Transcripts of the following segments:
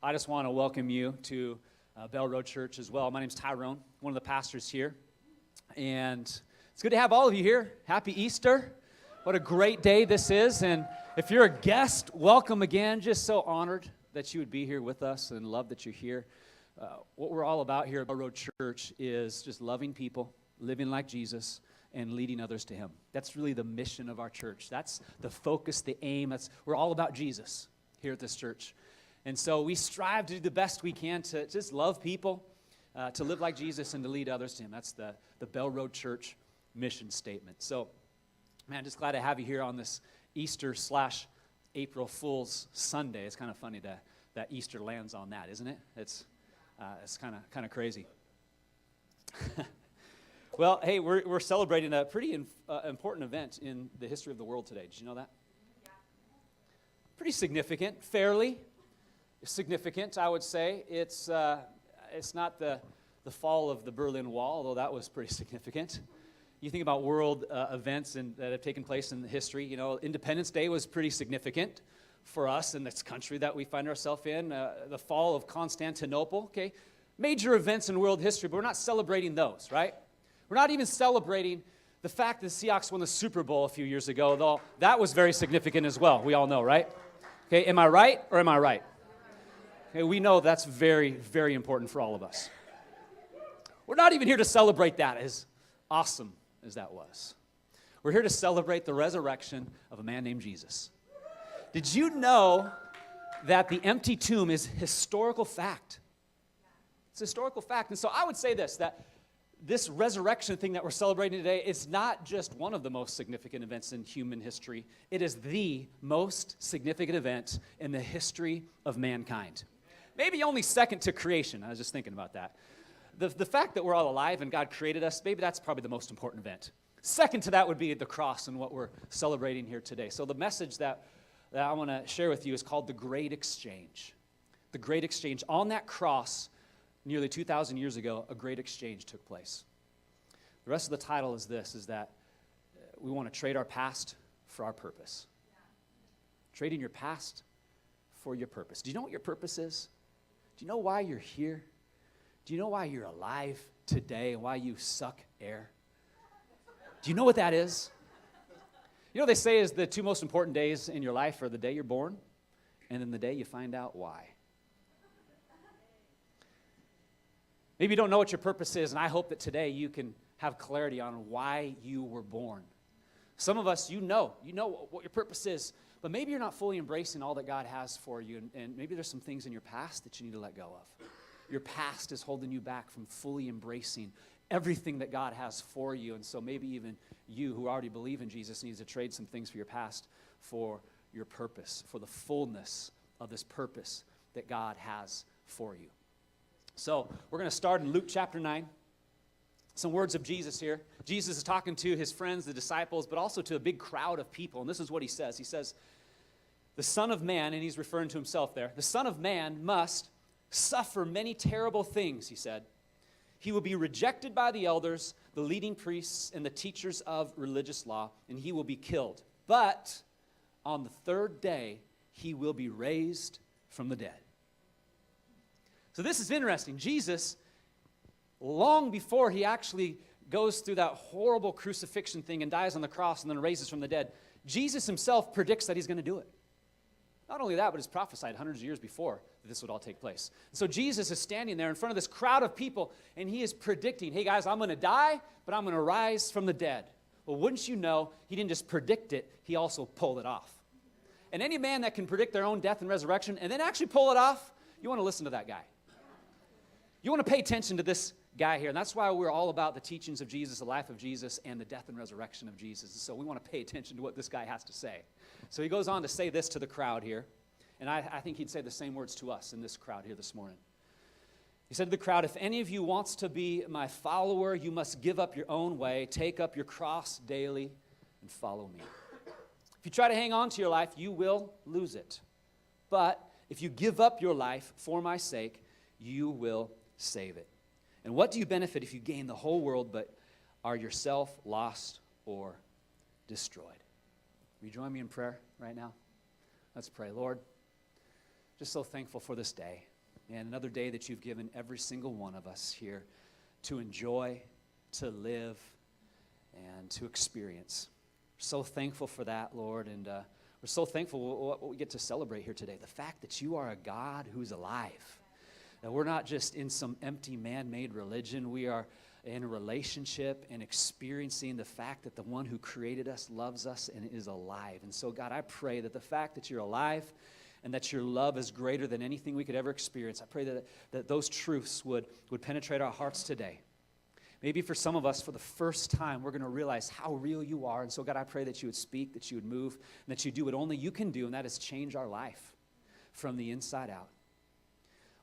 I just want to welcome you to Bell Road Church as well. My name's Tyrone, one of the pastors here. And it's good to have all of you here. Happy Easter. What a great day this is. And if you're a guest, welcome again. Just so honored that you would be here with us and love that you're here. What we're all about here at Bell Road Church is just loving people, living like Jesus, and leading others to Him. That's really the mission of our church. That's the focus, the aim. We're all about Jesus here at this church. And so we strive to do the best we can to just love people, to live like Jesus, and to lead others to Him. That's the Bell Road Church mission statement. So, man, just glad to have you here on this Easter/April Fool's Sunday. It's kind of funny that Easter lands on that, isn't it? It's kind of crazy. Well, hey, we're celebrating a pretty important event in the history of the world today. Did you know that? Yeah. Pretty significant, fairly significant, I would say. It's not the fall of the Berlin Wall, although that was pretty significant. You think about world events that have taken place in history. You know, Independence Day was pretty significant for us in this country that we find ourselves in. The fall of Constantinople, okay? Major events in world history, but we're not celebrating those, right? We're not even celebrating the fact that the Seahawks won the Super Bowl a few years ago, though that was very significant as well. We all know, right? Okay, am I right or am I right? Okay, we know that's very, very important for all of us. We're not even here to celebrate that, as awesome as that was. We're here to celebrate the resurrection of a man named Jesus. Did you know that the empty tomb is historical fact? It's a historical fact. And so I would say that this resurrection thing that we're celebrating today is not just one of the most significant events in human history. It is the most significant event in the history of mankind. Maybe only second to creation. I was just thinking about that. The fact that we're all alive and God created us, maybe that's probably the most important event. Second to that would be the cross and what we're celebrating here today. So the message that I want to share with you is called the Great Exchange. The Great Exchange. On that cross, nearly 2,000 years ago, a great exchange took place. The rest of the title is this, is that we want to trade our past for our purpose. Trading your past for your purpose. Do you know what your purpose is? Do you know why you're here? Do you know why you're alive today and why you suck air? Do you know what that is? You know what they say is the two most important days in your life are the day you're born and then the day you find out why. Maybe you don't know what your purpose is, and I hope that today you can have clarity on why you were born. Some of us, you know what your purpose is, but maybe you're not fully embracing all that God has for you, and maybe there's some things in your past that you need to let go of. Your past is holding you back from fully embracing everything that God has for you, and so maybe even you who already believe in Jesus needs to trade some things for your past for your purpose, for the fullness of this purpose that God has for you. So we're going to start in Luke chapter 9. Some words of Jesus here. Jesus is talking to his friends, the disciples, but also to a big crowd of people. And this is what he says. He says, the Son of Man, and he's referring to himself there, the Son of Man must suffer many terrible things, he said. He will be rejected by the elders, the leading priests, and the teachers of religious law, and he will be killed. But on the third day, he will be raised from the dead. So this is interesting. Jesus, long before he actually goes through that horrible crucifixion thing and dies on the cross and then raises from the dead, Jesus himself predicts that he's going to do it. Not only that, but it's prophesied hundreds of years before that this would all take place. So Jesus is standing there in front of this crowd of people, and he is predicting, hey guys, I'm going to die, but I'm going to rise from the dead. Well, wouldn't you know, he didn't just predict it, he also pulled it off. And any man that can predict their own death and resurrection and then actually pull it off, you want to listen to that guy. You want to pay attention to this guy here, and that's why we're all about the teachings of Jesus, the life of Jesus, and the death and resurrection of Jesus. So we want to pay attention to what this guy has to say. So he goes on to say this to the crowd here, and I think he'd say the same words to us in this crowd here this morning. He said to the crowd, if any of you wants to be my follower, you must give up your own way, take up your cross daily, and follow me. If you try to hang on to your life, you will lose it. But if you give up your life for my sake, you will save it. And what do you benefit if you gain the whole world but are yourself lost or destroyed? Will you join me in prayer right now? Let's pray. Lord, just so thankful for this day and another day that you've given every single one of us here to enjoy, to live, and to experience. We're so thankful for that, Lord, and we're so thankful what we get to celebrate here today. The fact that you are a God who's alive, that we're not just in some empty man-made religion. We are in a relationship and experiencing the fact that the one who created us loves us and is alive. And so, God, I pray that the fact that you're alive and that your love is greater than anything we could ever experience, I pray that those truths would penetrate our hearts today. Maybe for some of us, for the first time, we're going to realize how real you are. And so, God, I pray that you would speak, that you would move, and that you do what only you can do, and that is change our life from the inside out.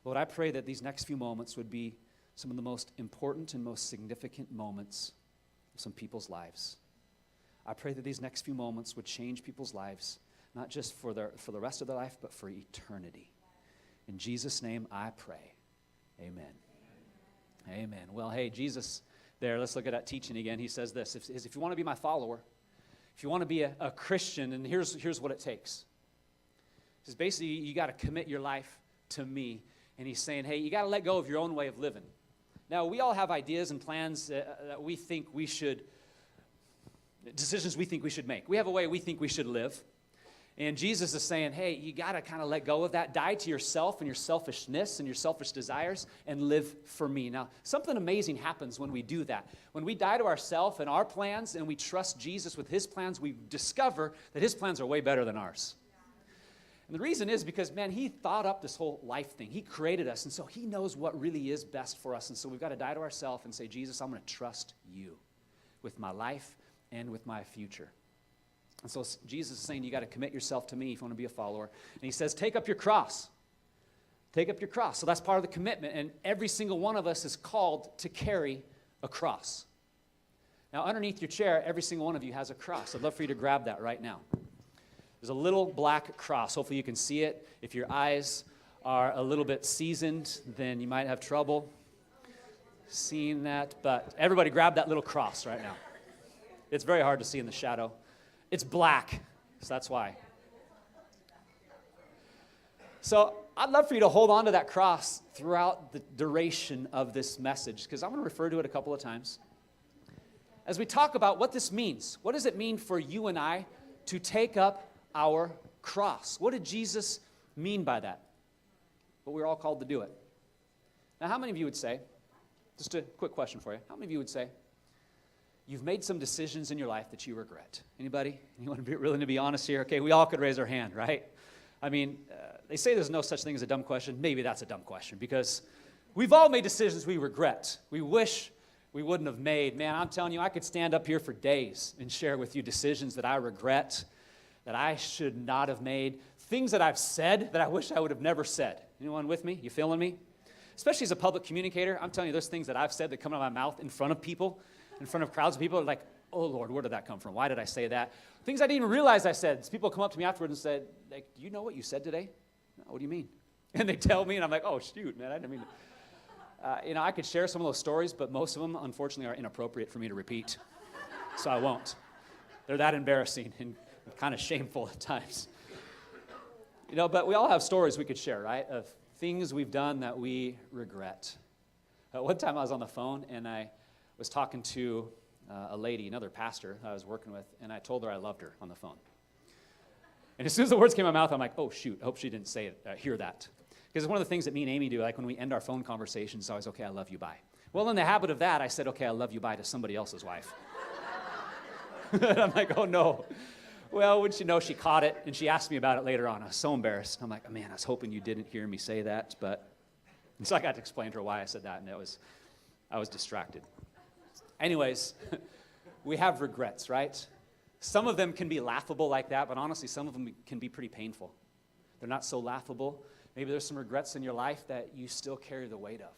Lord, I pray that these next few moments would be some of the most important and most significant moments of some people's lives. I pray that these next few moments would change people's lives, not just for the rest of their life, but for eternity. In Jesus' name I pray. Amen. Amen. Well, hey, Jesus there, let's look at that teaching again. He says this, if you want to be my follower, if you want to be a Christian, and here's what it takes. He says basically you got to commit your life to me. And he's saying, hey, you got to let go of your own way of living. Now, we all have ideas and plans that we think we should, decisions we think we should make. We have a way we think we should live. And Jesus is saying, hey, you got to kind of let go of that. Die to yourself and your selfishness and your selfish desires and live for me. Now, something amazing happens when we do that. When we die to ourselves and our plans and we trust Jesus with his plans, we discover that his plans are way better than ours. And the reason is because, man, he thought up this whole life thing. He created us, and so he knows what really is best for us. And so we've got to die to ourselves and say, Jesus, I'm going to trust you with my life and with my future. And so Jesus is saying you got to commit yourself to me if you want to be a follower. And he says, take up your cross. Take up your cross. So that's part of the commitment. And every single one of us is called to carry a cross. Now, underneath your chair, every single one of you has a cross. I'd love for you to grab that right now. There's a little black cross. Hopefully you can see it. If your eyes are a little bit seasoned, then you might have trouble seeing that. But everybody grab that little cross right now. It's very hard to see in the shadow. It's black, so that's why. So I'd love for you to hold on to that cross throughout the duration of this message, because I'm going to refer to it a couple of times. As we talk about what this means, what does it mean for you and I to take up our cross? What did Jesus mean by that? But we're all called to do it. Now, how many of you would say, just a quick question for you, how many of you would say, you've made some decisions in your life that you regret? Anybody? You want to be willing to be honest here? Okay, we all could raise our hand, right? I mean, they say there's no such thing as a dumb question. Maybe that's a dumb question, because we've all made decisions we regret. We wish we wouldn't have made. Man, I'm telling you, I could stand up here for days and share with you decisions that I regret, that I should not have made, things that I've said that I wish I would have never said. Anyone with me? You feeling me? Especially as a public communicator, I'm telling you, there's things that I've said that come out of my mouth in front of people, in front of crowds of people, like, oh, Lord, where did that come from? Why did I say that? Things I didn't even realize I said. People come up to me afterwards and said, like, do you know what you said today? No, what do you mean? And they tell me, and I'm like, oh, shoot, man, I didn't mean to. I could share some of those stories, but most of them, unfortunately, are inappropriate for me to repeat. So I won't. They're that embarrassing and kind of shameful at times. But we all have stories we could share, right, of things we've done that we regret. One time I was on the phone, and I was talking to a lady, another pastor I was working with, and I told her I loved her on the phone. And as soon as the words came out of my mouth, I'm like, oh, shoot, I hope she didn't say it, hear that. Because it's one of the things that me and Amy do, like when we end our phone conversations, it's always, okay, I love you, bye. Well, in the habit of that, I said, okay, I love you, bye to somebody else's wife. And I'm like, oh, no. Well, wouldn't you know, she caught it, and she asked me about it later on. I was so embarrassed. I'm like, oh, man, I was hoping you didn't hear me say that. And so I got to explain to her why I said that, and I was distracted. Anyways, we have regrets, right? Some of them can be laughable like that, but honestly, some of them can be pretty painful. They're not so laughable. Maybe there's some regrets in your life that you still carry the weight of.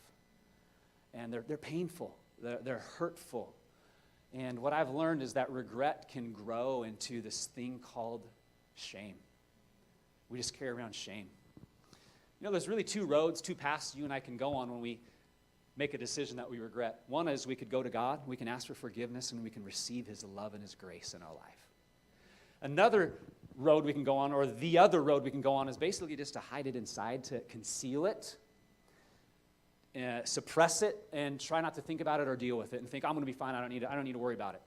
And they're painful. They're hurtful. And what I've learned is that regret can grow into this thing called shame. We just carry around shame. There's really two paths you and I can go on when we make a decision that we regret. One is we could go to God, we can ask for forgiveness, and we can receive his love and his grace in our life. Another road we can go on, or the other road we can go on, is basically just to hide it inside, to conceal it, suppress it, and try not to think about it or deal with it, and think, I'm going to be fine, I don't need to worry about it.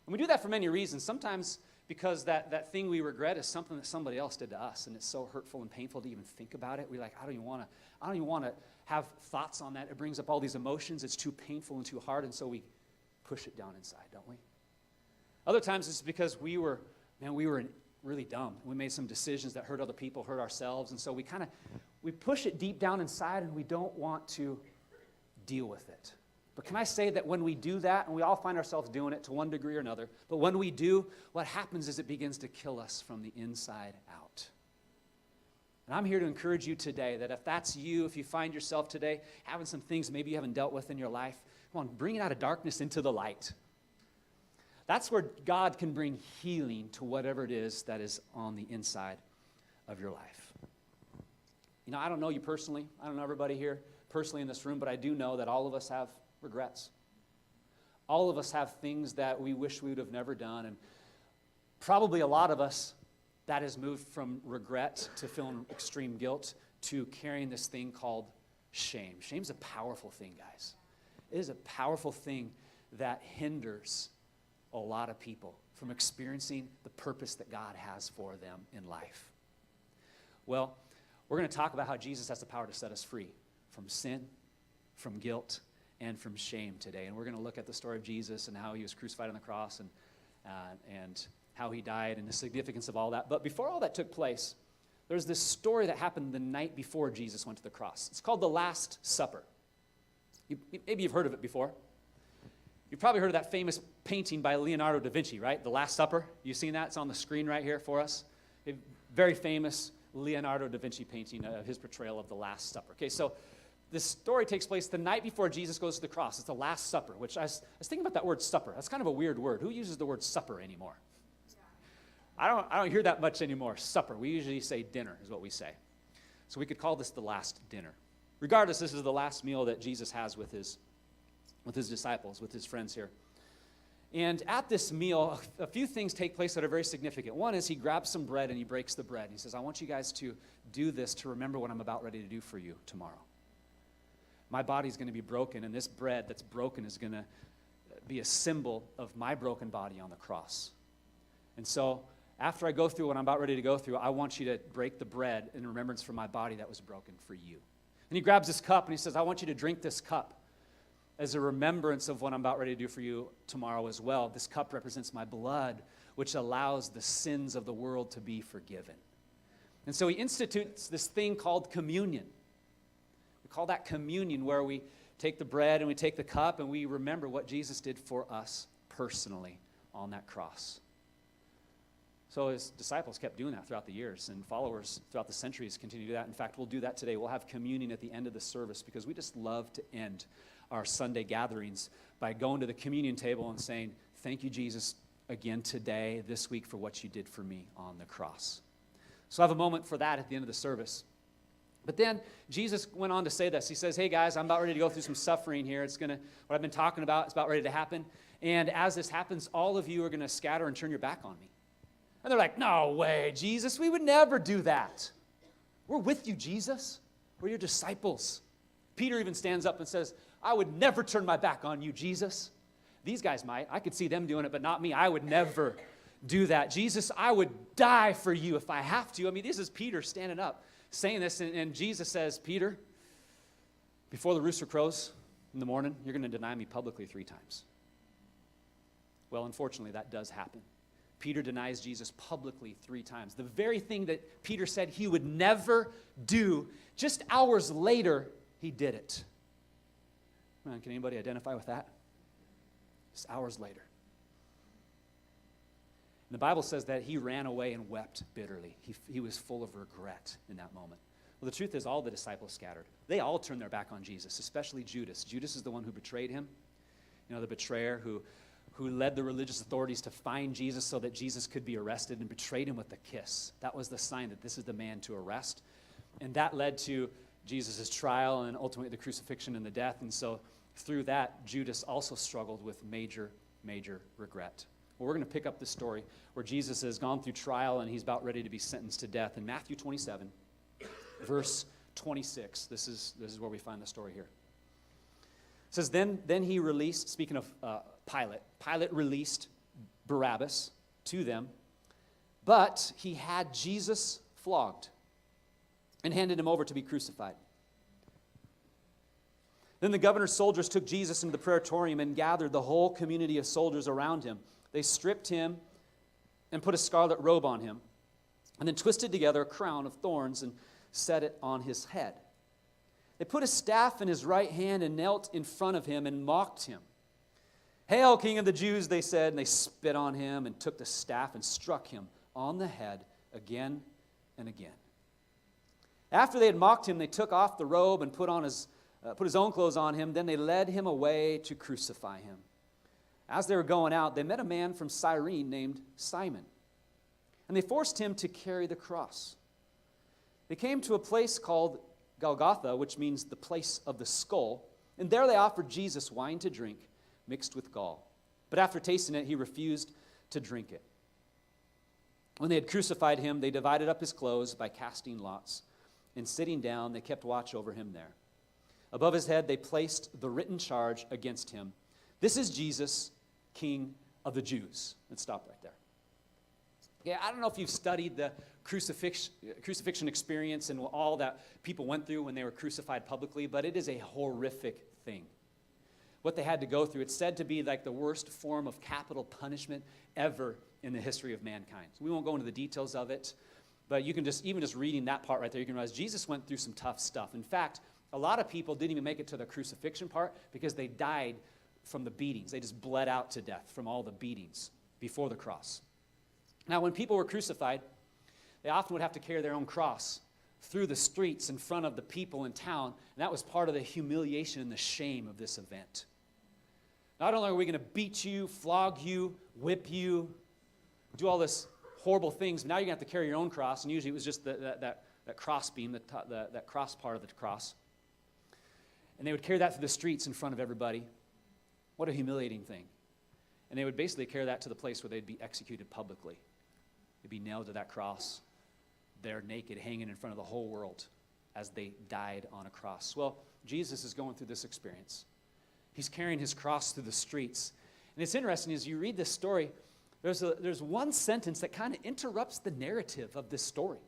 And we do that for many reasons. Sometimes because that thing we regret is something that somebody else did to us, and it's so hurtful and painful to even think about it. We're like, I don't even want to have thoughts on that. It brings up all these emotions. It's too painful and too hard, and so we push it down inside, don't we? Other times it's because we were really dumb. We made some decisions that hurt other people, hurt ourselves, and so we push it deep down inside, and we don't want to deal with it. But can I say that when we do that, and we all find ourselves doing it to one degree or another, but when we do, what happens is it begins to kill us from the inside out. And I'm here to encourage you today that if that's you, if you find yourself today having some things maybe you haven't dealt with in your life, come on, bring it out of darkness into the light. That's where God can bring healing to whatever it is that is on the inside of your life. You know, I don't know you personally. I don't know everybody here personally in this room, but I do know that all of us have regrets. All of us have things that we wish we would have never done, and probably a lot of us, that has moved from regret to feeling extreme guilt to carrying this thing called shame. Shame's a powerful thing, guys. It is a powerful thing that hinders a lot of people from experiencing the purpose that God has for them in life. Well, we're going to talk about how Jesus has the power to set us free from sin, from guilt, and from shame today. And we're going to look at the story of Jesus and how he was crucified on the cross and how he died and the significance of all that. But before all that took place, there's this story that happened the night before Jesus went to the cross. It's called the Last Supper. Maybe you've heard of it before. You've probably heard of that famous painting by Leonardo da Vinci, right? The Last Supper. You've seen that? It's on the screen right here for us. A very famous Leonardo da Vinci painting of his portrayal of the Last Supper. Okay, so this story takes place the night before Jesus goes to the cross. It's the Last Supper, which I was thinking about that word supper. That's kind of a weird word. Who uses the word supper anymore? I don't hear that much anymore. Supper. We usually say dinner is what we say. So we could call this the last dinner. Regardless, this is the last meal that Jesus has with his disciples, with his friends here. And at this meal, a few things take place that are very significant. One is he grabs some bread and he breaks the bread. He says, I want you guys to do this to remember what I'm about ready to do for you tomorrow. My body's going to be broken, and this bread that's broken is going to be a symbol of my broken body on the cross. And so after I go through what I'm about ready to go through, I want you to break the bread in remembrance for my body that was broken for you. And he grabs this cup and he says, I want you to drink this cup as a remembrance of what I'm about ready to do for you tomorrow as well. This cup represents my blood, which allows the sins of the world to be forgiven. And so he institutes this thing called communion. We call that communion, where we take the bread and we take the cup and we remember what Jesus did for us personally on that cross. So his disciples kept doing that throughout the years, and followers throughout the centuries continue to do that. In fact, we'll do that today. We'll have communion at the end of the service because we just love to end our Sunday gatherings by going to the communion table and saying, thank you, Jesus, again today, this week, for what you did for me on the cross. So I have a moment for that at the end of the service. But then Jesus went on to say this. He says, hey guys, I'm about ready to go through some suffering here. What I've been talking about is about ready to happen. And as this happens, all of you are going to scatter and turn your back on me. And they're like, no way, Jesus, we would never do that. We're with you, Jesus. We're your disciples. Peter even stands up and says, I would never turn my back on you, Jesus. These guys might. I could see them doing it, but not me. I would never do that. Jesus, I would die for you if I have to. I mean, this is Peter standing up saying this, and Jesus says, Peter, before the rooster crows in the morning, you're going to deny me publicly 3 times. Well, unfortunately, that does happen. Peter denies Jesus publicly 3 times. The very thing that Peter said he would never do, just hours later, he did it. Man, can anybody identify with that? Just hours later. And the Bible says that he ran away and wept bitterly. He was full of regret in that moment. Well, the truth is all the disciples scattered. They all turned their back on Jesus, especially Judas. Judas is the one who betrayed him. You know, the betrayer who led the religious authorities to find Jesus so that Jesus could be arrested, and betrayed him with a kiss. That was the sign that this is the man to arrest. And that led to Jesus' trial and ultimately the crucifixion and the death. And so through that, Judas also struggled with major, major regret. Well, we're going to pick up this story where Jesus has gone through trial and he's about ready to be sentenced to death. In Matthew 27, verse 26, this is where we find the story here. It says, then he released, speaking of Pilate released Barabbas to them, but he had Jesus flogged and handed him over to be crucified. Then the governor's soldiers took Jesus into the praetorium and gathered the whole community of soldiers around him. They stripped him and put a scarlet robe on him, and then twisted together a crown of thorns and set it on his head. They put a staff in his right hand and knelt in front of him and mocked him. "Hail, King of the Jews," they said, and they spit on him and took the staff and struck him on the head again and again. After they had mocked him, they took off the robe and put his own clothes on him. Then they led him away to crucify him. As they were going out, they met a man from Cyrene named Simon, and they forced him to carry the cross. They came to a place called Golgotha, which means the place of the skull, and there they offered Jesus wine to drink mixed with gall. But after tasting it, he refused to drink it. When they had crucified him, they divided up his clothes by casting lots, and sitting down, they kept watch over him there. Above his head, they placed the written charge against him. "This is Jesus, King of the Jews." Let's stop right there. Okay, I don't know if you've studied the crucifixion experience and all that people went through when they were crucified publicly, but it is a horrific thing. What they had to go through, it's said to be like the worst form of capital punishment ever in the history of mankind. So we won't go into the details of it, but you can even just reading that part right there, you can realize Jesus went through some tough stuff. In fact, a lot of people didn't even make it to the crucifixion part because they died from the beatings. They just bled out to death from all the beatings before the cross. Now, when people were crucified, they often would have to carry their own cross through the streets in front of the people in town, and that was part of the humiliation and the shame of this event. Not only are we going to beat you, flog you, whip you, do all this horrible things, but now you're going to have to carry your own cross, and usually it was just that cross beam, that cross part of the cross. And they would carry that through the streets in front of everybody. What a humiliating thing. And they would basically carry that to the place where they'd be executed publicly. They'd be nailed to that cross. They're naked, hanging in front of the whole world as they died on a cross. Well, Jesus is going through this experience. He's carrying his cross through the streets. And it's interesting, as you read this story, there's one sentence that kind of interrupts the narrative of this story.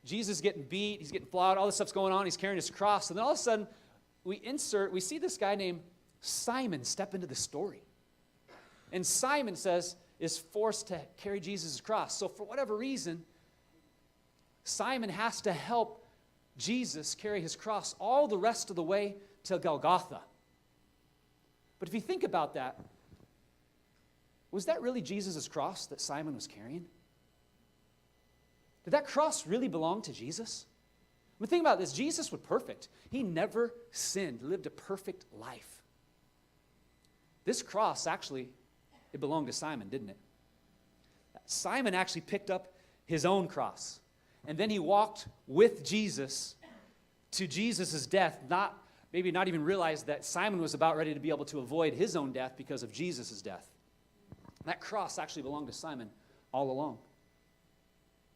Jesus is getting beat, he's getting flogged, all this stuff's going on, he's carrying his cross, and then all of a sudden, we see this guy named Simon step into the story. And Simon is forced to carry Jesus' cross. So for whatever reason, Simon has to help Jesus carry his cross all the rest of the way to Golgotha. But if you think about that, was that really Jesus' cross that Simon was carrying? Did that cross really belong to Jesus? I mean, think about this. Jesus was perfect. He never sinned, lived a perfect life. This cross, actually, it belonged to Simon, didn't it? Simon actually picked up his own cross. And then he walked with Jesus to Jesus' death, maybe not even realize that Simon was about ready to be able to avoid his own death because of Jesus' death. That cross actually belonged to Simon all along.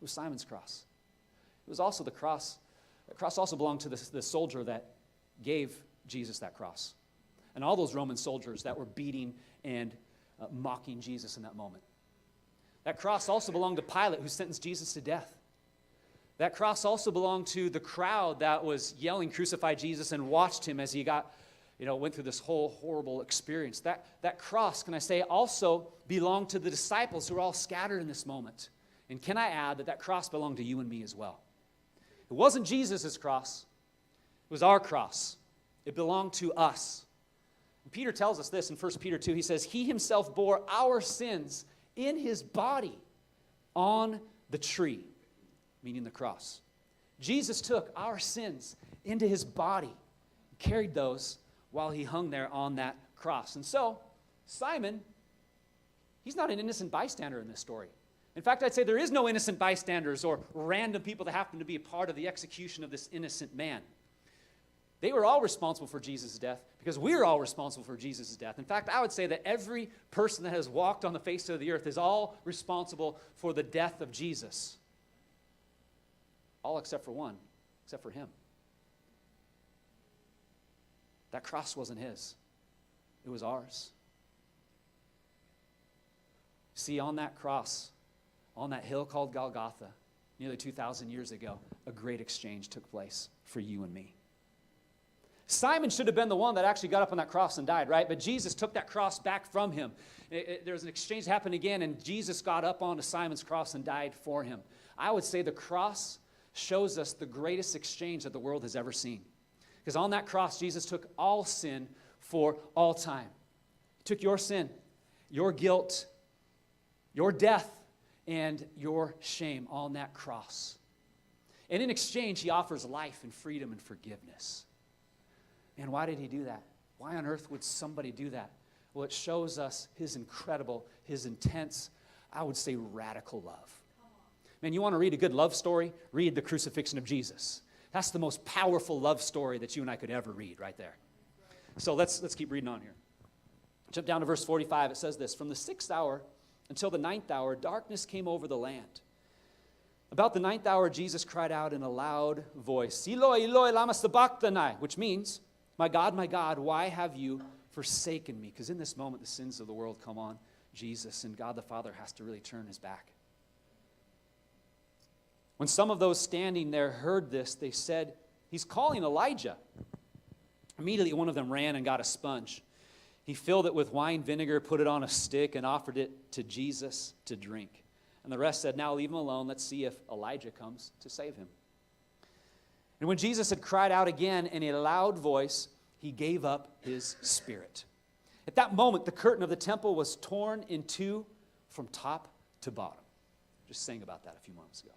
It was Simon's cross. It was also the cross. The cross also belonged to the soldier that gave Jesus that cross. And all those Roman soldiers that were beating and mocking Jesus in that moment. That cross also belonged to Pilate, who sentenced Jesus to death. That cross also belonged to the crowd that was yelling, "Crucify Jesus," and watched him as he went through this whole horrible experience. That cross, can I say, also belonged to the disciples who were all scattered in this moment. And can I add that cross belonged to you and me as well? It wasn't Jesus' cross. It was our cross. It belonged to us. And Peter tells us this in 1 Peter 2. He says, "He himself bore our sins in his body on the tree," meaning the cross. Jesus took our sins into his body, carried those while he hung there on that cross. And so, Simon, he's not an innocent bystander in this story. In fact, I'd say there is no innocent bystanders or random people that happen to be a part of the execution of this innocent man. They were all responsible for Jesus' death because we're all responsible for Jesus' death. In fact, I would say that every person that has walked on the face of the earth is all responsible for the death of Jesus. All except for one, except for him. That cross wasn't his. It was ours. See, on that cross, on that hill called Golgotha, nearly 2,000 years ago, a great exchange took place for you and me. Simon should have been the one that actually got up on that cross and died, right? But Jesus took that cross back from him. There was an exchange that happened again, and Jesus got up onto Simon's cross and died for him. I would say the cross shows us the greatest exchange that the world has ever seen. Because on that cross, Jesus took all sin for all time. He took your sin, your guilt, your death, and your shame on that cross. And in exchange, he offers life and freedom and forgiveness. And why did he do that? Why on earth would somebody do that? Well, it shows us his incredible, his intense, I would say radical love. Man, you want to read a good love story? Read the crucifixion of Jesus. That's the most powerful love story that you and I could ever read right there. So let's keep reading on here. Jump down to verse 45. It says this, from the 6th hour until the 9th hour, darkness came over the land. About the 9th hour, Jesus cried out in a loud voice, Eloi, Eloi, lama sabachthani, which means, my God, why have you forsaken me? Because in this moment, the sins of the world come on Jesus, and God the Father has to really turn his back. When some of those standing there heard this, they said, he's calling Elijah. Immediately, one of them ran and got a sponge. He filled it with wine vinegar, put it on a stick, and offered it to Jesus to drink. And the rest said, now leave him alone. Let's see if Elijah comes to save him. And when Jesus had cried out again in a loud voice, he gave up his spirit. At that moment, the curtain of the temple was torn in two from top to bottom. Just sang about that a few moments ago.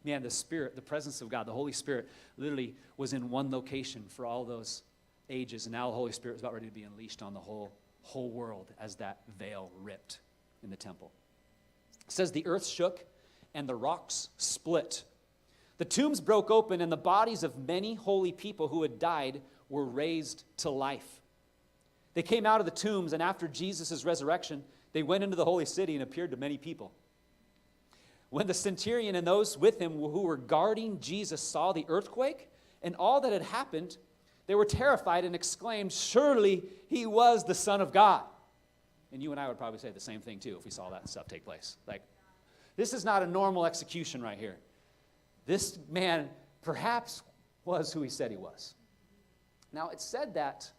Man, the Spirit, the presence of God, the Holy Spirit literally was in one location for all those ages. And now the Holy Spirit was about ready to be unleashed on the whole world as that veil ripped in the temple. It says the earth shook and the rocks split. The tombs broke open, and the bodies of many holy people who had died were raised to life. They came out of the tombs, and after Jesus' resurrection, they went into the holy city and appeared to many people. When the centurion and those with him who were guarding Jesus saw the earthquake and all that had happened, they were terrified and exclaimed, surely he was the Son of God. And you and I would probably say the same thing too if we saw that stuff take place. Like, this is not a normal execution right here. This man perhaps was who he said he was. Now, it's said that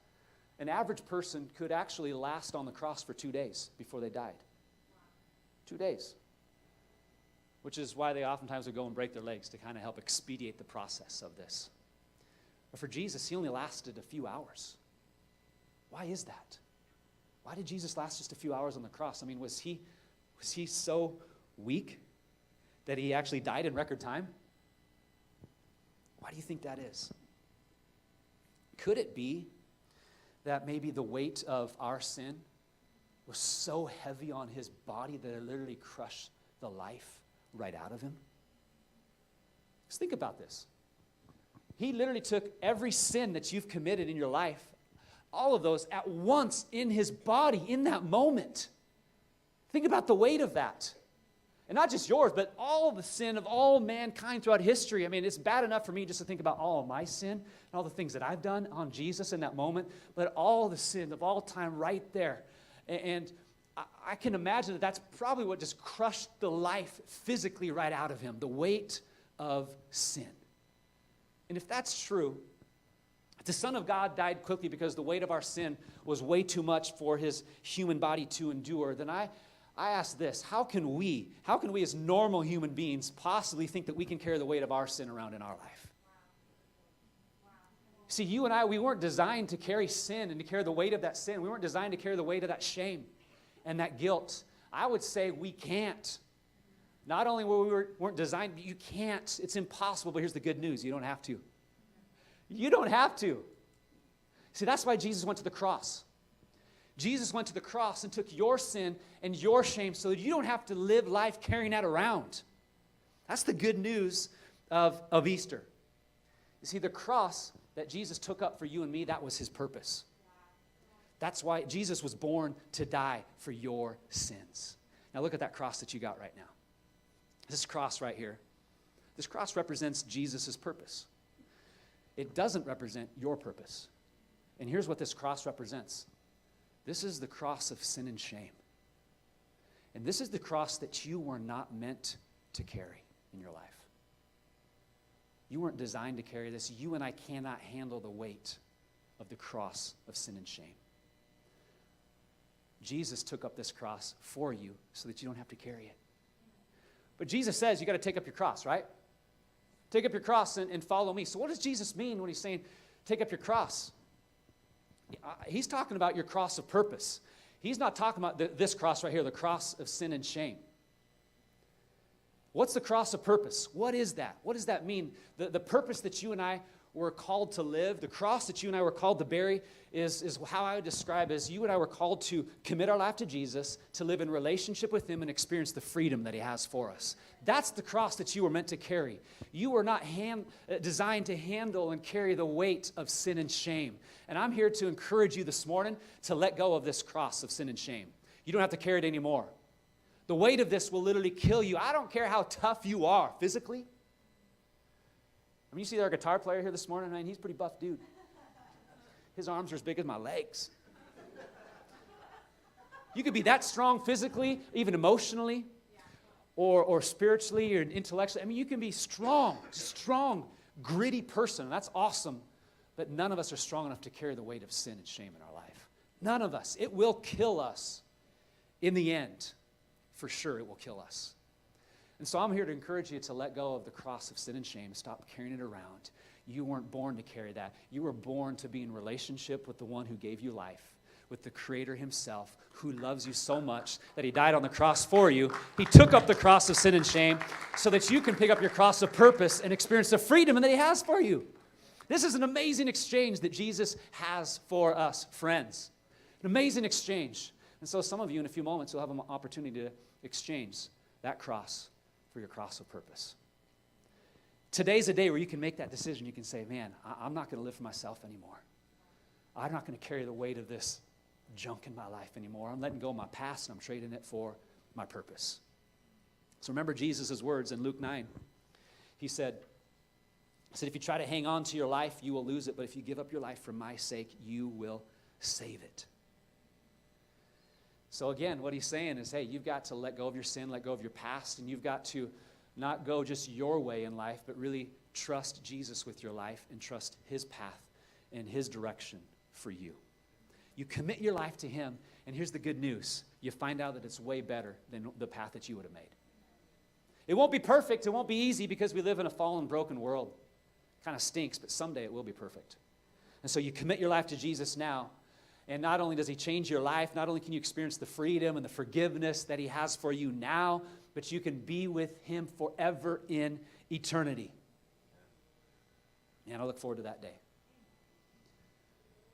an average person could actually last on the cross for 2 days before they died. 2 days. Which is why they oftentimes would go and break their legs to kind of help expedite the process of this. But for Jesus, he only lasted a few hours. Why is that? Why did Jesus last just a few hours on the cross? I mean, was he so weak that he actually died in record time? Why do you think that is? Could it be that maybe the weight of our sin was so heavy on his body that it literally crushed the life right out of him? Just think about this. He literally took every sin that you've committed in your life, all of those at once in his body in that moment. Think about the weight of that. And not just yours, but all of the sin of all mankind throughout history. I mean, it's bad enough for me just to think about all of my sin and all the things that I've done on Jesus in that moment, but all the sin of all time right there. And I can imagine that that's probably what just crushed the life physically right out of him, the weight of sin. And if that's true, if the Son of God died quickly because the weight of our sin was way too much for his human body to endure, then I ask this, how can we as normal human beings possibly think that we can carry the weight of our sin around in our life? See, you and I, we weren't designed to carry sin and to carry the weight of that sin. We weren't designed to carry the weight of that shame and that guilt. I would say we can't. Not only weren't designed, but you can't. It's impossible, but here's the good news. You don't have to. You don't have to. See, that's why Jesus went to the cross. Jesus went to the cross and took your sin and your shame so that you don't have to live life carrying that around. That's the good news of Easter. You see, the cross that Jesus took up for you and me, that was his purpose. That's why Jesus was born to die for your sins. Now look at that cross that you got right now. This cross right here. This cross represents Jesus' purpose. It doesn't represent your purpose. And here's what this cross represents. This is the cross of sin and shame. And this is the cross that you were not meant to carry in your life. You weren't designed to carry this. You and I cannot handle the weight of the cross of sin and shame. Jesus took up this cross for you so that you don't have to carry it. But Jesus says you got to take up your cross, right? Take up your cross and follow me. So what does Jesus mean when he's saying take up your cross? He's talking about your cross of purpose. He's not talking about this cross right here, the cross of sin and shame. What's the cross of purpose? What is that? What does that mean? The purpose that you and I were called to live, the cross that you and I were called to bear is how I would describe as you and I were called to commit our life to Jesus, to live in relationship with him and experience the freedom that he has for us. That's the cross that you were meant to carry. You were not designed to handle and carry the weight of sin and shame. And I'm here to encourage you this morning to let go of this cross of sin and shame. You don't have to carry it anymore. The weight of this will literally kill you. I don't care how tough you are physically. I mean, you see our guitar player here this morning, man, he's a pretty buff dude. His arms are as big as my legs. You could be that strong physically, even emotionally, or spiritually, or intellectually. I mean, you can be strong, gritty person. That's awesome. But none of us are strong enough to carry the weight of sin and shame in our life. None of us. It will kill us in the end. For sure, it will kill us. And so I'm here to encourage you to let go of the cross of sin and shame. Stop carrying it around. You weren't born to carry that. You were born to be in relationship with the one who gave you life, with the Creator himself, who loves you so much that he died on the cross for you. He took up the cross of sin and shame so that you can pick up your cross of purpose and experience the freedom that he has for you. This is an amazing exchange that Jesus has for us, friends. An amazing exchange. And so some of you in a few moments will have an opportunity to exchange that cross for your cross of purpose. Today's a day where you can make that decision. You can say, man, I'm not going to live for myself anymore. I'm not going to carry the weight of this junk in my life anymore. I'm letting go of my past and I'm trading it for my purpose. So remember Jesus' words in Luke 9. He said, if you try to hang on to your life, you will lose it. But if you give up your life for my sake, you will save it. So again, what he's saying is, hey, you've got to let go of your sin, let go of your past, and you've got to not go just your way in life, but really trust Jesus with your life and trust his path and his direction for you. You commit your life to him, and here's the good news. You find out that it's way better than the path that you would have made. It won't be perfect. It won't be easy because we live in a fallen, broken world. Kind of stinks, but someday it will be perfect. And so you commit your life to Jesus now. And not only does he change your life, not only can you experience the freedom and the forgiveness that he has for you now, but you can be with him forever in eternity. And I look forward to that day.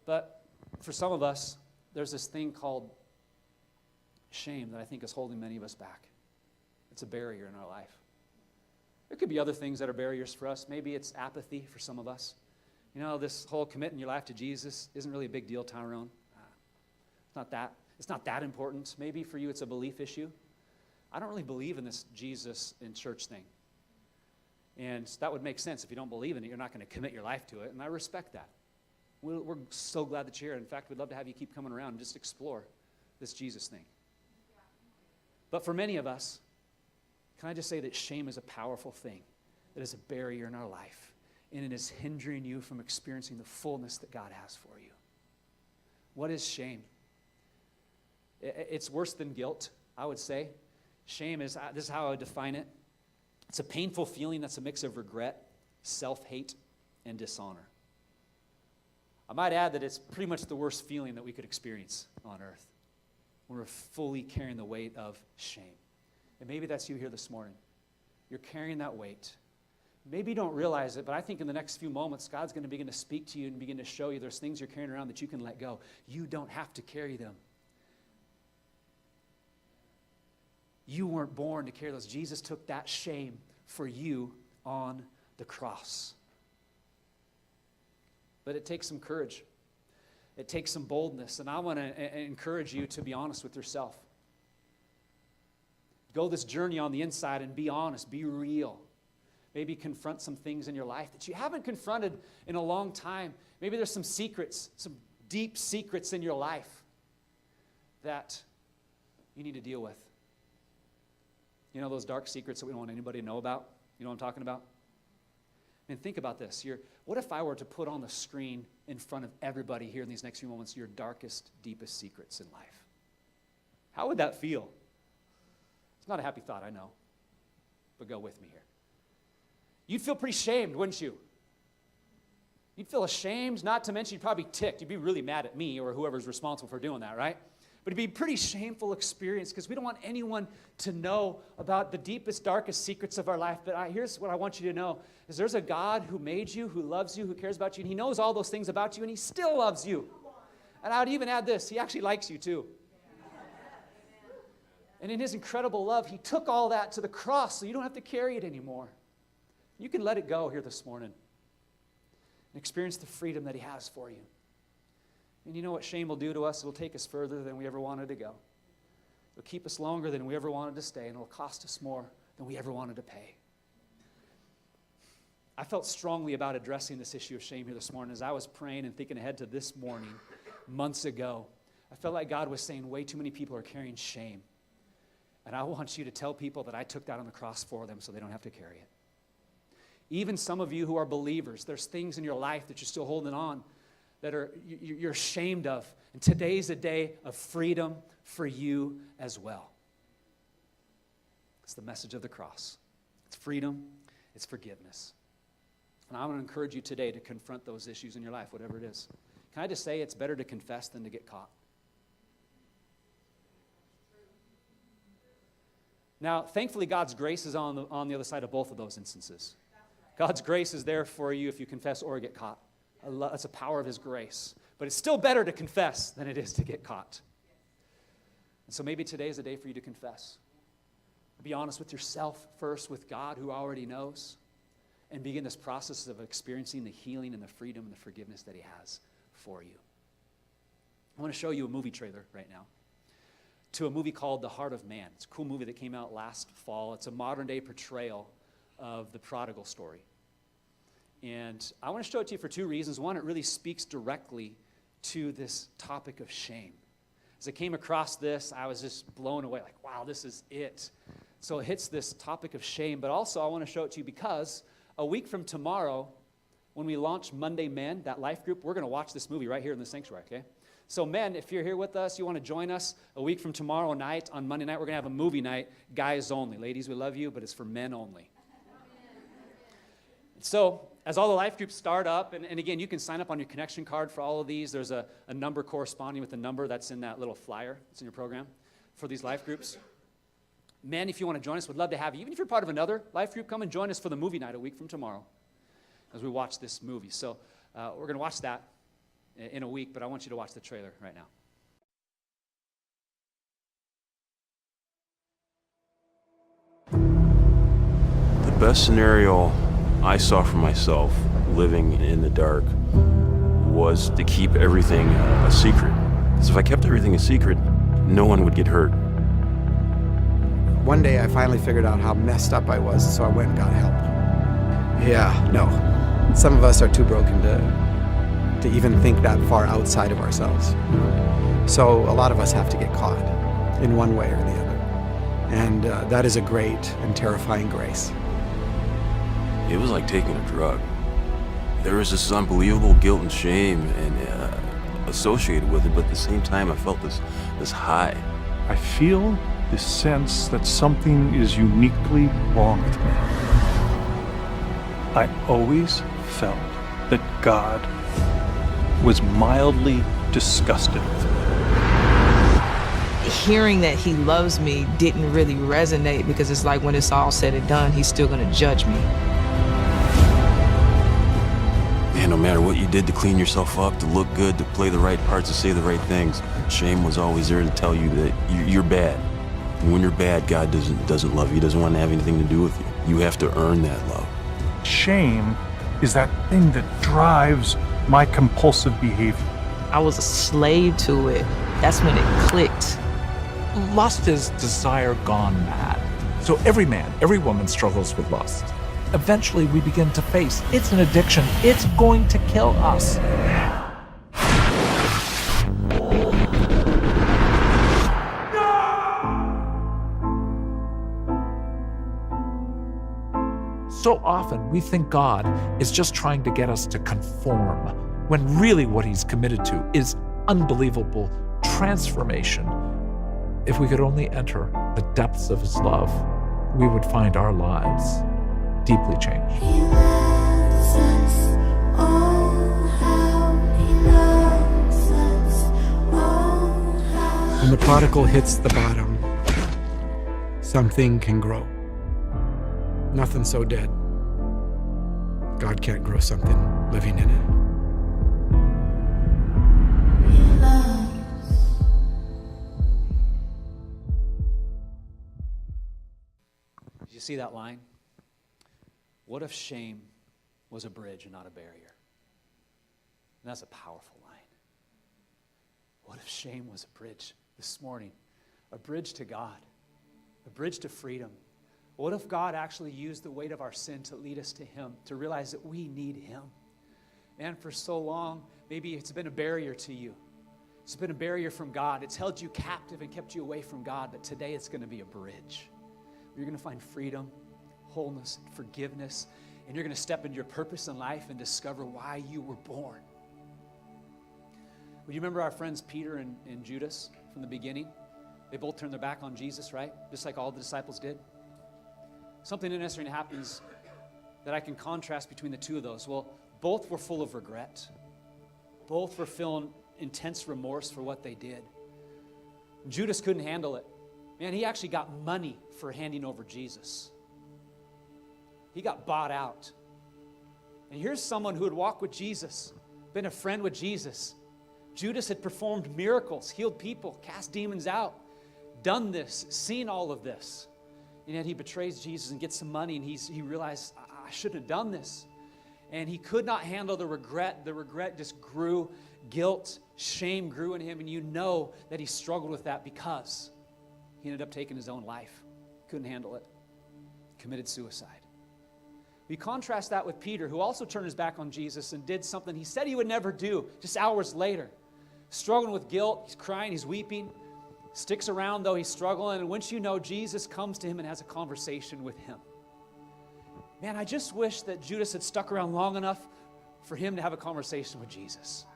But for some of us, there's this thing called shame that I think is holding many of us back. It's a barrier in our life. There could be other things that are barriers for us. Maybe it's apathy for some of us. You know, this whole committing your life to Jesus isn't really a big deal, Tyrone. It's not that important. Maybe for you it's a belief issue. I don't really believe in this Jesus in church thing. And that would make sense. If you don't believe in it, you're not going to commit your life to it. And I respect that. We're so glad that you're here. In fact, we'd love to have you keep coming around and just explore this Jesus thing. But for many of us, can I just say that shame is a powerful thing. It is a barrier in our life. And it is hindering you from experiencing the fullness that God has for you. What is shame? It's worse than guilt, I would say. Shame is, this is how I would define it. It's a painful feeling that's a mix of regret, self-hate, and dishonor. I might add that it's pretty much the worst feeling that we could experience on earth when we're fully carrying the weight of shame. And maybe that's you here this morning. You're carrying that weight. Maybe you don't realize it, but I think in the next few moments, God's going to begin to speak to you and begin to show you there's things you're carrying around that you can let go. You don't have to carry them. You weren't born to carry those. Jesus took that shame for you on the cross. but it takes some courage. It takes some boldness, and I want to encourage you to be honest with yourself. Go this journey on the inside and be honest, be real. Maybe confront some things in your life that you haven't confronted in a long time. Maybe there's some secrets, some deep secrets in your life that you need to deal with. You know those dark secrets that we don't want anybody to know about? You know what I'm talking about? And think about this. What if I were to put on the screen in front of everybody here in these next few moments your darkest, deepest secrets in life? How would that feel? It's not a happy thought, I know. But go with me here. You'd feel pretty shamed, wouldn't you? You'd feel ashamed, not to mention you'd probably be ticked. You'd be really mad at me or whoever's responsible for doing that, right? But it'd be a pretty shameful experience because we don't want anyone to know about the deepest, darkest secrets of our life. But here's what I want you to know, is there's a God who made you, who loves you, who cares about you, and he knows all those things about you, and he still loves you. And I would even add this, he actually likes you too. And in his incredible love, he took all that to the cross so you don't have to carry it anymore. You can let it go here this morning and experience the freedom that he has for you. And you know what shame will do to us? It'll take us further than we ever wanted to go. It'll keep us longer than we ever wanted to stay, and it'll cost us more than we ever wanted to pay. I felt strongly about addressing this issue of shame here this morning as I was praying and thinking ahead to this morning, months ago. I felt like God was saying way too many people are carrying shame. And I want you to tell people that I took that on the cross for them so they don't have to carry it. Even some of you who are believers, there's things in your life that you're still holding on that you're ashamed of. And today's a day of freedom for you as well. It's the message of the cross. It's freedom. It's forgiveness. And I want to encourage you today to confront those issues in your life, whatever it is. Can I just say it's better to confess than to get caught? Now, thankfully, God's grace is on the other side of both of those instances. God's grace is there for you if you confess or get caught. That's a power of his grace. But it's still better to confess than it is to get caught. And so maybe today is a day for you to confess. Be honest with yourself first, with God who already knows, and begin this process of experiencing the healing and the freedom and the forgiveness that he has for you. I want to show you a movie trailer right now to a movie called The Heart of Man. It's a cool movie that came out last fall. It's a modern-day portrayal of the prodigal story. And I want to show it to you for two reasons. One, it really speaks directly to this topic of shame. As I came across this, I was just blown away, like, wow, this is it. So it hits this topic of shame, but also I want to show it to you because a week from tomorrow, when we launch Monday Men, that life group, we're going to watch this movie right here in the sanctuary, okay? So men, if you're here with us, you want to join us a week from tomorrow night, on Monday night, we're going to have a movie night, guys only. Ladies, we love you, but it's for men only. So as all the life groups start up, and again, you can sign up on your connection card for all of these. There's a number corresponding with the number that's in that little flyer that's in your program for these life groups. Men, if you want to join us, we'd love to have you. Even if you're part of another life group, come and join us for the movie night a week from tomorrow as we watch this movie. So we're going to watch that in a week, but I want you to watch the trailer right now. The best scenario I saw for myself living in the dark was to keep everything a secret. Because if I kept everything a secret, no one would get hurt. One day I finally figured out how messed up I was, so I went and got help. Yeah, no. Some of us are too broken to even think that far outside of ourselves. So a lot of us have to get caught in one way or the other. And that is a great and terrifying grace. It was like taking a drug. There was this unbelievable guilt and shame and associated with it, but at the same time I felt this high. I feel this sense that something is uniquely wrong with me. I always felt that God was mildly disgusted with me. Hearing that he loves me didn't really resonate because it's like when it's all said and done, he's still gonna judge me. Man, no matter what you did to clean yourself up, to look good, to play the right parts, to say the right things, shame was always there to tell you that you're bad. And when you're bad, God doesn't love you. He doesn't want to have anything to do with you. You have to earn that love. Shame is that thing that drives my compulsive behavior. I was a slave to it. That's when it clicked. Lust is desire gone mad. So every man, every woman struggles with lust. Eventually we begin to face it's an addiction. It's going to kill us. So often we think God is just trying to get us to conform, when really what he's committed to is unbelievable transformation. If we could only enter the depths of his love, we would find our lives deeply changed. He loves us, oh how he loves us, oh how. When the prodigal hits the bottom, something can grow. Nothing's so dead. God can't grow something living in it. He loves. Did you see that line? What if shame was a bridge and not a barrier? And that's a powerful line. What if shame was a bridge this morning? A bridge to God, a bridge to freedom. What if God actually used the weight of our sin to lead us to him, to realize that we need him? And for so long, maybe it's been a barrier to you. It's been a barrier from God. It's held you captive and kept you away from God, but today it's going to be a bridge. You're going to find freedom, wholeness, forgiveness, and you're going to step into your purpose in life and discover why you were born. Well, you remember our friends Peter and Judas from the beginning? They both turned their back on Jesus, right? Just like all the disciples did. Something interesting happens that I can contrast between the two of those. Well, both were full of regret. Both were feeling intense remorse for what they did. Judas couldn't handle it. Man, he actually got money for handing over Jesus. He got bought out. And here's someone who had walked with Jesus, been a friend with Jesus. Judas had performed miracles, healed people, cast demons out, done this, seen all of this. And yet he betrays Jesus and gets some money, and he realized, I shouldn't have done this. And he could not handle the regret. The regret just grew. Guilt, shame grew in him, and you know that he struggled with that because he ended up taking his own life. Couldn't handle it. Committed suicide. We contrast that with Peter, who also turned his back on Jesus and did something he said he would never do just hours later. Struggling with guilt, he's crying, he's weeping. Sticks around though, he's struggling, and once you know, Jesus comes to him and has a conversation with him. Man, I just wish that Judas had stuck around long enough for him to have a conversation with Jesus.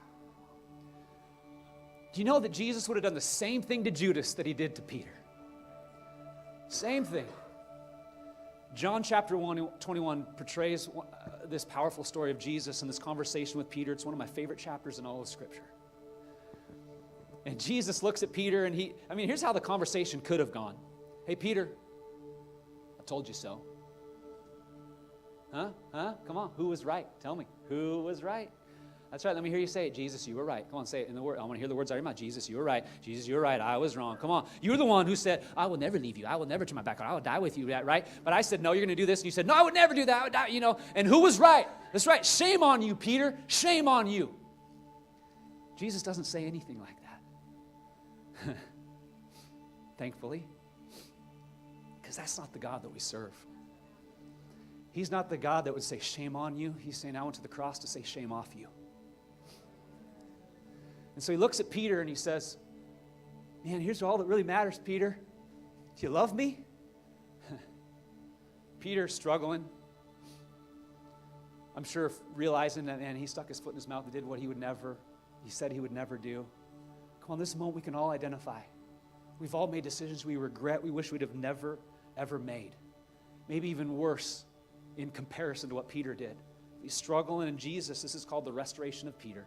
Do you know that Jesus would have done the same thing to Judas that he did to Peter? Same thing. John chapter 21 portrays this powerful story of Jesus and this conversation with Peter. It's one of my favorite chapters in all of Scripture. And Jesus looks at Peter, and here's how the conversation could have gone. Hey, Peter, I told you so. Huh? Come on, who was right? Tell me, who was right? That's right, let me hear you say it. Jesus, you were right. Come on, say it in the word. I want to hear the words out of your mouth. Jesus, you were right. Jesus, you were right. I was wrong. Come on. You're the one who said, I will never leave you. I will never turn my back on. I will die with you, right? But I said, no, you're going to do this. And you said, no, I would never do that. I would die, And who was right? That's right. Shame on you, Peter. Shame on you. Jesus doesn't say anything like that. Thankfully, because that's not the God that we serve. He's not the God that would say shame on you. He's saying I went to the cross to say shame off you. And so he looks at Peter and he says, man, here's all that really matters, Peter. Do you love me? Peter's struggling. I'm sure realizing that, man, he stuck his foot in his mouth and did what he said he would never do. Come on, this moment we can all identify. We've all made decisions we regret, we wish we'd have never, ever made. Maybe even worse in comparison to what Peter did. He's struggling, and Jesus, this is called the restoration of Peter.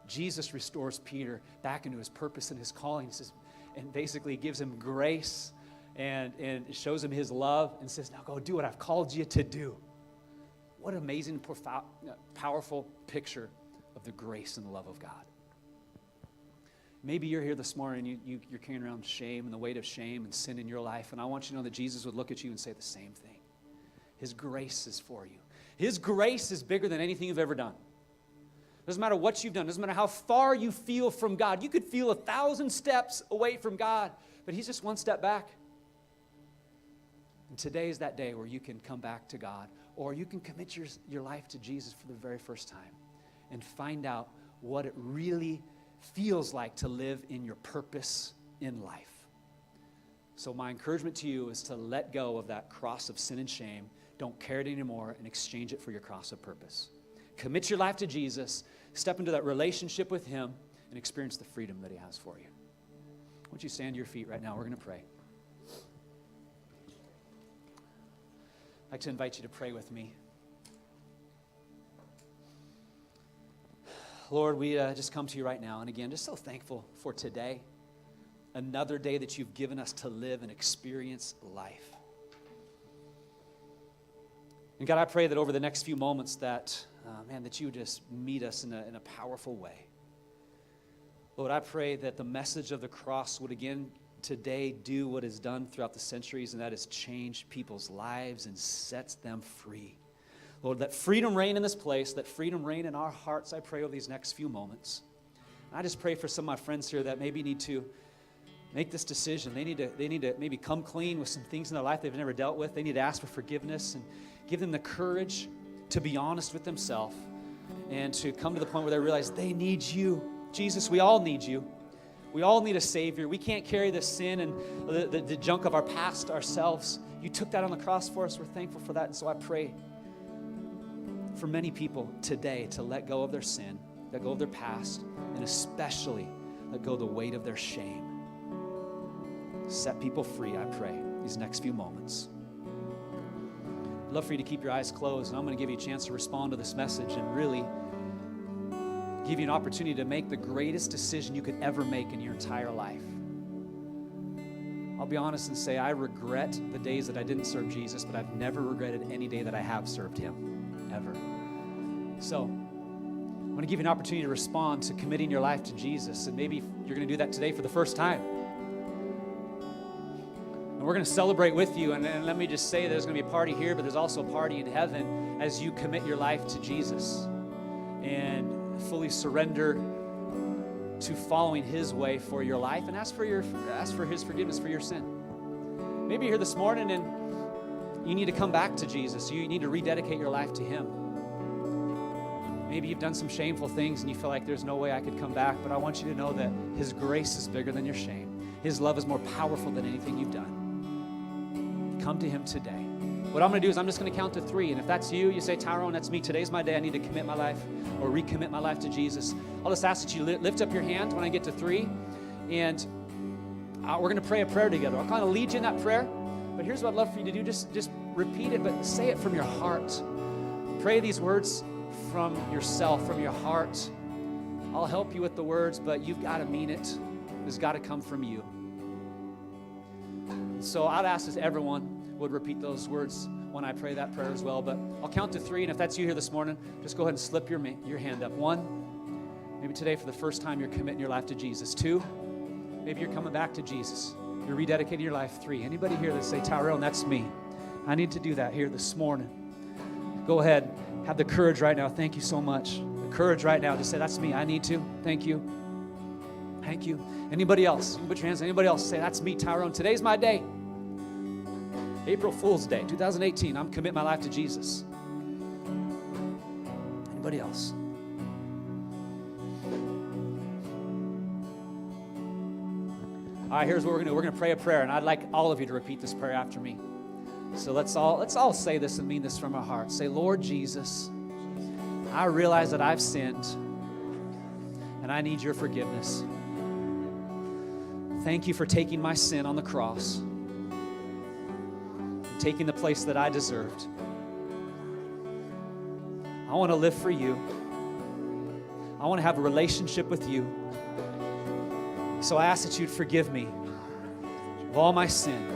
Jesus restores Peter back into his purpose and his calling. He says, and basically gives him grace and shows him his love and says, now go do what I've called you to do. What an amazing, profound, powerful picture of the grace and the love of God. Maybe you're here this morning and you're carrying around shame and the weight of shame and sin in your life, and I want you to know that Jesus would look at you and say the same thing. His grace is for you. His grace is bigger than anything you've ever done. Doesn't matter what you've done. Doesn't matter how far you feel from God. You could feel 1,000 steps away from God, but he's just one step back. And today is that day where you can come back to God, or you can commit your life to Jesus for the very first time and find out what it really feels like to live in your purpose in life. So my encouragement to you is to let go of that cross of sin and shame. Don't carry it anymore and exchange it for your cross of purpose. Commit your life to Jesus, step into that relationship with him, and experience the freedom that he has for you. Why don't you stand to your feet right now? We're going to pray. I'd like to invite you to pray with me. Lord, we just come to you right now, and again, just so thankful for today, another day that you've given us to live and experience life. And God, I pray that over the next few moments that, that you just meet us in a powerful way. Lord, I pray that the message of the cross would again today do what is done throughout the centuries, and that is change people's lives and sets them free. Lord, let freedom reign in this place. Let freedom reign in our hearts, I pray, over these next few moments. And I just pray for some of my friends here that maybe need to make this decision. They need to maybe come clean with some things in their life they've never dealt with. They need to ask for forgiveness and give them the courage to be honest with themselves and to come to the point where they realize they need you. Jesus, we all need you. We all need a Savior. We can't carry the sin and the junk of our past ourselves. You took that on the cross for us. We're thankful for that. And so I pray for many people today to let go of their sin, let go of their past, and especially let go of the weight of their shame. Set people free, I pray, these next few moments. I'd love for you to keep your eyes closed, and I'm going to give you a chance to respond to this message and really give you an opportunity to make the greatest decision you could ever make in your entire life. I'll be honest and say I regret the days that I didn't serve Jesus, but I've never regretted any day that I have served him, ever. So I'm going to give you an opportunity to respond to committing your life to Jesus, and maybe you're going to do that today for the first time. And we're going to celebrate with you, and let me just say there's going to be a party here, but there's also a party in heaven as you commit your life to Jesus and fully surrender to following his way for your life, and ask for his forgiveness for your sin. Maybe you're here this morning and you need to come back to Jesus. You need to rededicate your life to him. Maybe you've done some shameful things and you feel like there's no way I could come back, but I want you to know that his grace is bigger than your shame. His love is more powerful than anything you've done. Come to him today. What I'm going to do is I'm just going to count to 3. And if that's you, you say, Tyrone, that's me. Today's my day. I need to commit my life or recommit my life to Jesus. I'll just ask that you lift up your hand when I get to 3. And we're going to pray a prayer together. I'll kind of lead you in that prayer. But here's what I'd love for you to do. Just repeat it, but say it from your heart. Pray these words from yourself, from your heart. I'll help you with the words, but you've got to mean it. It's got to come from you. So I'd ask that everyone would repeat those words when I pray that prayer as well. But I'll count to 3, and if that's you here this morning, just go ahead and slip your hand up. 1, maybe today for the first time you're committing your life to Jesus. 2, maybe you're coming back to Jesus. You're rededicating your life. 3, anybody here that say, Tyrone, that's me. I need to do that here this morning. Go ahead, have the courage right now. Thank you so much. The courage right now to say, that's me. I need to. Thank you. Thank you. Anybody else? You can put your hands on anybody else. Say, that's me, Tyrone. Today's my day. April Fool's Day, 2018. I'm committing my life to Jesus. Anybody else? All right, here's what we're going to do. We're going to pray a prayer, and I'd like all of you to repeat this prayer after me. So let's all say this and mean this from our hearts. Say, Lord Jesus, I realize that I've sinned, and I need your forgiveness. Thank you for taking my sin on the cross, taking the place that I deserved. I want to live for you. I want to have a relationship with you. So I ask that you'd forgive me of all my sin.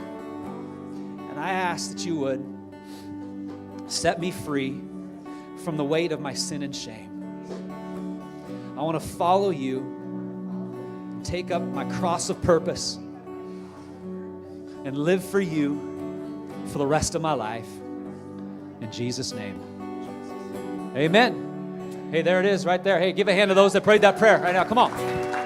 And I ask that you would set me free from the weight of my sin and shame. I want to follow you and take up my cross of purpose and live for you for the rest of my life. In Jesus' name. Amen. Hey, there it is right there. Hey, give a hand to those that prayed that prayer right now. Come on.